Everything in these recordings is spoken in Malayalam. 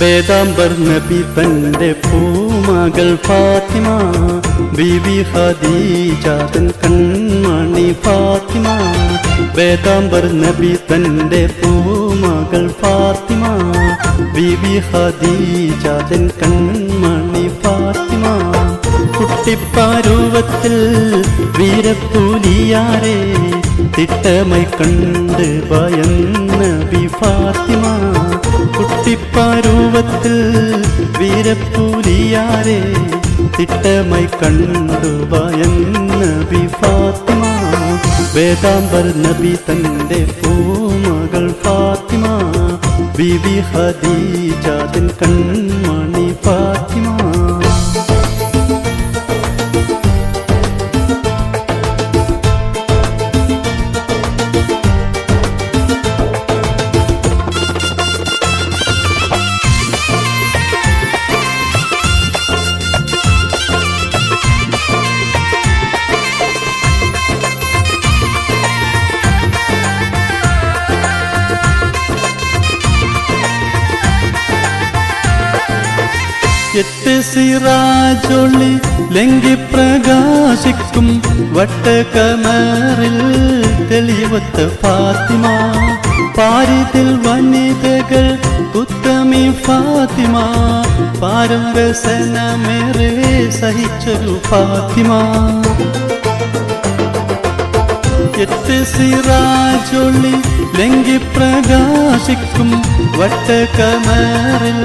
വേദാംബർ നബി തന്റെ പൂമകൾ ഫാത്തിമ, ബീബി ഖദീജ തൻ കൺമണി ഫാത്തിമ. വേദാംബർ നബി തന്റെ പൂമകൾ ഫാത്തിമ, ബീബി ഖദീജ തൻ കൺമണി ഫാത്തിമ. കുട്ടിപ്പരുവത്തിൽ വീരപ്പൂലിയാരെ തിട്ടമായി കണ്ട് ഭയന്ന ബി ഫാത്തിമ. കുട്ടിപ്പരുവത്തിൽ വീരപ്പൂലിയാരെ തിട്ടമായി കണ്ടു ഭയന്ന ബി ഫാത്തിമ. വേദാംബർ നബി തന്റെ പൂമകൾ ഫാത്തിമ, ബീബി ഖദീജ തൻ കൺമണി ഫാത്തിമ. എട്ട് സിറാജൊളി ലംഘി പ്രകാശിക്കും വട്ടകമറിൽ തെളിവത്ത ഫാത്തിമ. പാരിതിൽ വനിതകൾ ഉത്തമി ഫാത്തിമ, പാരവസനമേറെ സഹിച്ചൊരു ഫാത്തിമ. എട്ട് സിറാജൊളി ലംഘി പ്രകാശിക്കും വട്ടകമറിൽ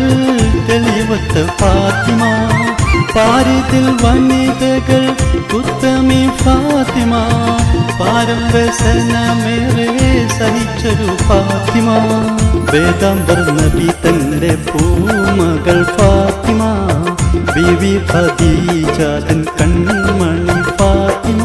തെളിവത്ത ഫാത്തിമ. പാരിതിൽ വനിതകൾ ഉത്തമി ഫാത്തിമ, പാരവസനമേറെ സഹിച്ചൊരു ഫാത്തിമ. വേദാംബർ നബി തന്റെ പൂമകൾ ഫാത്തിമ, ബീബി ഖദീജ തൻ കൺമണി ഫാത്തിമ.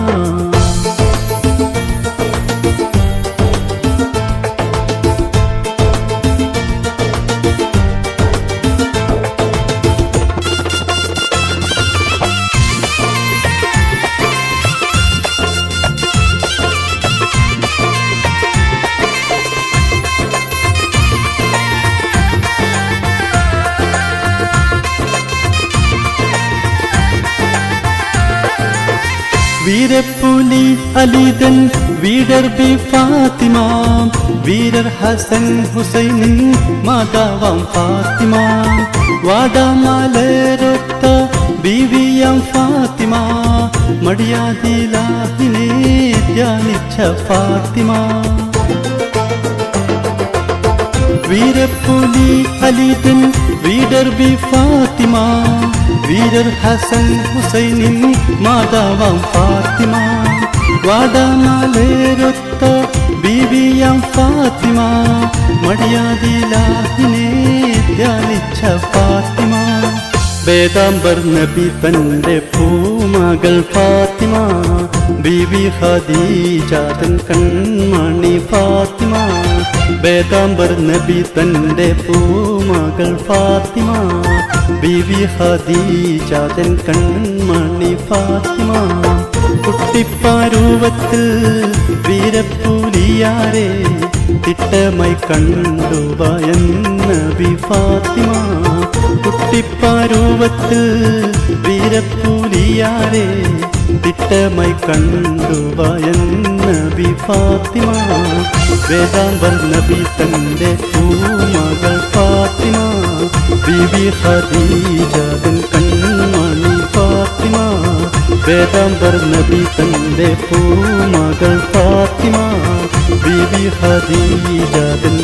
വീരപ്പുലി അലിതൻ വീരർ ബി ഫാത്തിമ, വീരർ ഹസൻ ഹുസൈനിൻ മാതാവാം ഫാത്തിമ. വാടാമലരൊത്ത ബീവിയാം ഫാത്തിമ, മടിയാതിലാഹിനെ ധ്യാനിച്ച ഫാത്തിമ. വീരപ്പുലി അലിതൻ വീരർ ബി ഫാത്തിമ, വീരർ ഹസൻ ഹുസൈനിൻ മാതാവാം ഫാത്തിമ. വാടാമലരൊത്ത ബീവിയാം ഫാത്തിമ, മടിയാതിലാഹിനെ ധ്യാനിച്ച ഫാത്തിമ. വേദാംബർ നബി തന്റെ പൂമകൾ ഫാത്തിമ, ബീബി ഖദീജ തൻ കൺമണി ഫാത്തിമ. വേദാംബർ നബി തന്റെ പൂമകൾ ഫാത്തിമ, ബീബി ഖദീജ തൻ കൺമണി ഫാത്തിമ. കുട്ടിപ്പരുവത്തിൽ വീരപ്പൂലിയാരെ തിട്ടമായി കണ്ടു ഭയന്ന ബി ഫാത്തിമ. കുട്ടിപ്പരുവത്തിൽ വീരപ്പൂലിയാരെ തിട്ടമായി കണ്ടു ഭയന്ന ബി ഫാത്തിമ. വേദാംബർ നബി തന്റെ പൂമകൾ ഫാത്തിമ, ബീബി ഖദീജ തൻ കൺമണി ഫാത്തിമ. വേദാംബർ നബി തന്റെ പൂമകൾ ഫാത്തിമ, ബീബി ഖദീജ തൻ